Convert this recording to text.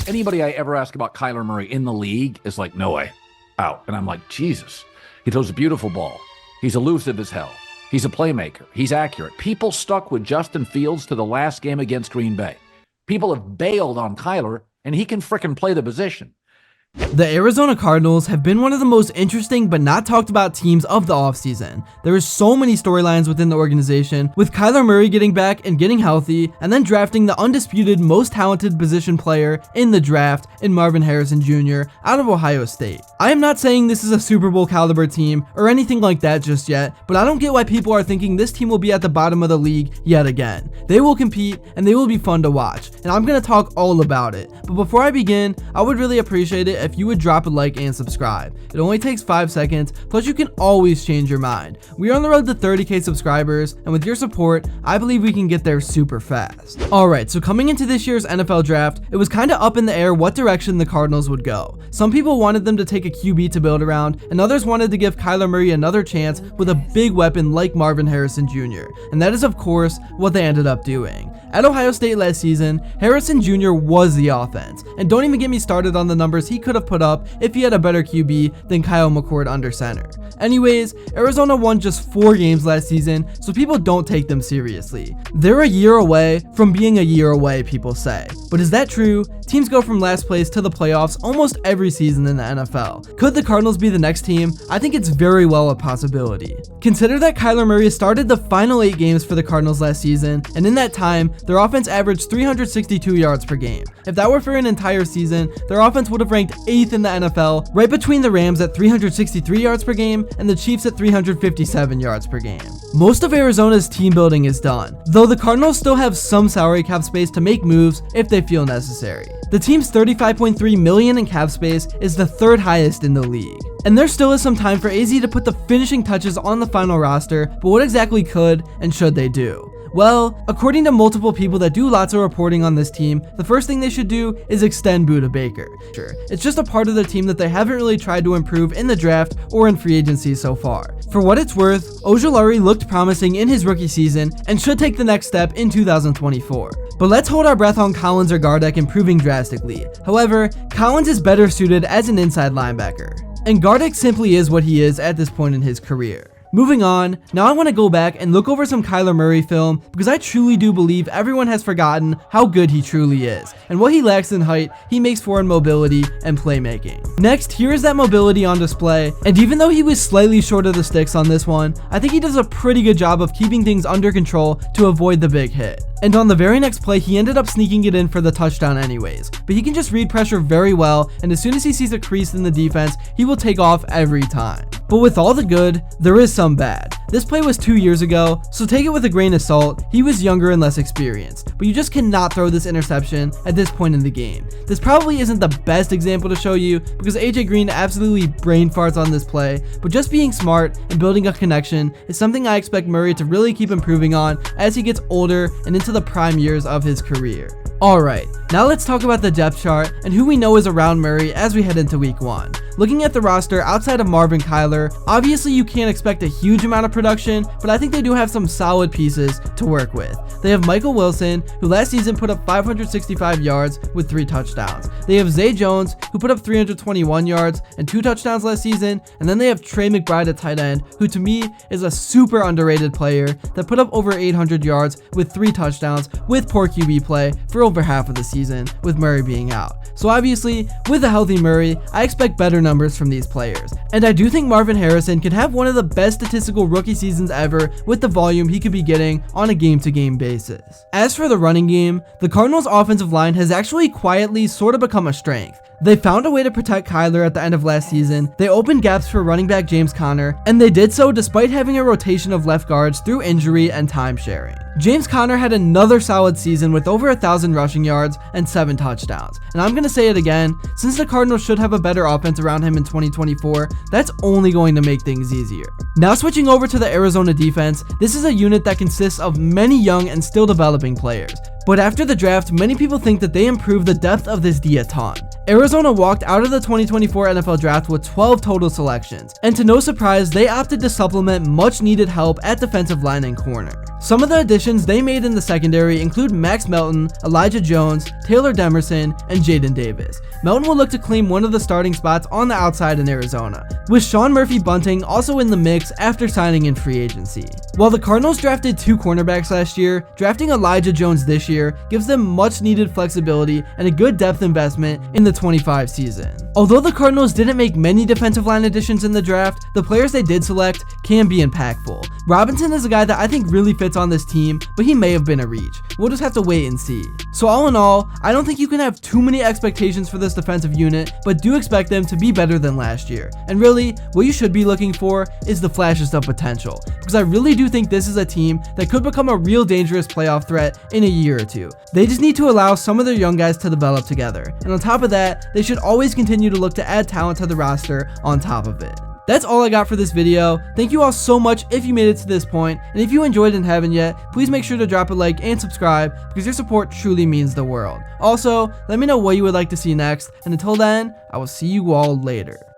Anybody I ever ask about Kyler Murray in the league is like, no way, out. And I'm like, Jesus, he throws a beautiful ball. He's elusive as hell. He's a playmaker. He's accurate. People stuck with Justin Fields to the last game against Green Bay. People have bailed on Kyler, and he can frickin' play the position. The Arizona Cardinals have been one of the most interesting but not talked about teams of the offseason. There is so many storylines within the organization, with Kyler Murray getting back and getting healthy, and then drafting the undisputed most talented position player in the draft in Marvin Harrison Jr. out of Ohio State. I am not saying this is a Super Bowl caliber team or anything like that just yet, but I don't get why people are thinking this team will be at the bottom of the league yet again. They will compete and they will be fun to watch, and I'm going to talk all about it. But before I begin, I would really appreciate it if you would drop a like and subscribe. It only takes 5 seconds, plus you can always change your mind. We are on the road to 30k subscribers, and with your support, I believe we can get there super fast. Alright, so coming into this year's NFL draft, it was kinda up in the air what direction the Cardinals would go. Some people wanted them to take a QB to build around, and others wanted to give Kyler Murray another chance with a big weapon like Marvin Harrison Jr. And that is of course what they ended up doing. At Ohio State last season, Harrison Jr. was the offense, and don't even get me started on the numbers he could have put up if he had a better QB than Kyle McCord under center. Anyways, Arizona won just 4 games last season, so people don't take them seriously. They're a year away from being a year away, people say. But is that true? Teams go from last place to the playoffs almost every season in the NFL. Could the Cardinals be the next team? I think it's very well a possibility. Consider that Kyler Murray started the final 8 games for the Cardinals last season, and in that time, their offense averaged 362 yards per game. If that were for an entire season, their offense would have ranked 8th in the NFL, right between the Rams at 363 yards per game and the Chiefs at 357 yards per game. Most of Arizona's team building is done, though the Cardinals still have some salary cap space to make moves if they feel necessary. The team's $35.3 million in cap space is the 3rd highest in the league. And there still is some time for AZ to put the finishing touches on the final roster, but what exactly could and should they do? Well, according to multiple people that do lots of reporting on this team, the first thing they should do is extend Budda Baker. Sure, it's just a part of the team that they haven't really tried to improve in the draft or in free agency so far. For what it's worth, Ojulari looked promising in his rookie season and should take the next step in 2024. But let's hold our breath on Collins or Gardeck improving drastically. However, Collins is better suited as an inside linebacker, and Gardeck simply is what he is at this point in his career. Moving on, now I want to go back and look over some Kyler Murray film because I truly do believe everyone has forgotten how good he truly is, and what he lacks in height, he makes for in mobility and playmaking. Next, here is that mobility on display, and even though he was slightly short of the sticks on this one, I think he does a pretty good job of keeping things under control to avoid the big hit. And on the very next play, he ended up sneaking it in for the touchdown anyways, but he can just read pressure very well, and as soon as he sees a crease in the defense, he will take off every time. But with all the good, there is some bad. This play was 2 years ago, so take it with a grain of salt. He was younger and less experienced, but you just cannot throw this interception at this point in the game. This probably isn't the best example to show you because AJ Green absolutely brain farts on this play, but just being smart and building a connection is something I expect Murray to really keep improving on as he gets older and into the prime years of his career. Alright, now let's talk about the depth chart and who we know is around Murray as we head into week 1. Looking at the roster outside of Marvin Kyler, obviously you can't expect a huge amount of production, but I think they do have some solid pieces to work with. They have Michael Wilson, who last season put up 565 yards with 3 touchdowns. They have Zay Jones, who put up 321 yards and 2 touchdowns last season, and then they have Tre Mcbride at tight end, who to me is a super underrated player that put up over 800 yards with 3 touchdowns with poor QB play for over half of the season, with Murray being out. So obviously, with a healthy Murray, I expect better numbers from these players. And I do think Marvin Harrison can have one of the best statistical rookie seasons ever with the volume he could be getting on a game-to-game basis. As for the running game, the Cardinals' offensive line has actually quietly sort of become a strength. They found a way to protect Kyler at the end of last season, they opened gaps for running back James Conner, and they did so despite having a rotation of left guards through injury and time sharing. James Conner had another solid season with over 1,000 rushing yards and 7 touchdowns. And I'm going to say it again, since the Cardinals should have a better offense around him in 2024, that's only going to make things easier. Now switching over to the Arizona defense, this is a unit that consists of many young and still developing players. But after the draft, many people think that they improved the depth of this D a ton. Arizona walked out of the 2024 NFL draft with 12 total selections, and to no surprise, they opted to supplement much needed help at defensive line and corner. Some of the additions they made in the secondary include Max Melton, Elijah Jones, Taylor Demerson, and Jaden Davis. Melton will look to claim one of the starting spots on the outside in Arizona, with Sean Murphy-Bunting also in the mix after signing in free agency. While the Cardinals drafted 2 cornerbacks last year, drafting Elijah Jones this year gives them much needed flexibility and a good depth investment in the 25 season. Although the Cardinals didn't make many defensive line additions in the draft, the players they did select can be impactful. Robinson is a guy that I think really fits on this team, but he may have been a reach. We'll just have to wait and see. So all in all, I don't think you can have too many expectations for this defensive unit, but do expect them to be better than last year. And really, what you should be looking for is the flashes of potential, because I really do think this is a team that could become a real dangerous playoff threat in a year or two. They just need to allow some of their young guys to develop together. And on top of that, they should always continue to look to add talent to the roster on top of it. That's all I got for this video. Thank you all so much if you made it to this point, and if you enjoyed and haven't yet, please make sure to drop a like and subscribe because your support truly means the world. Also, let me know what you would like to see next, and until then, I will see you all later.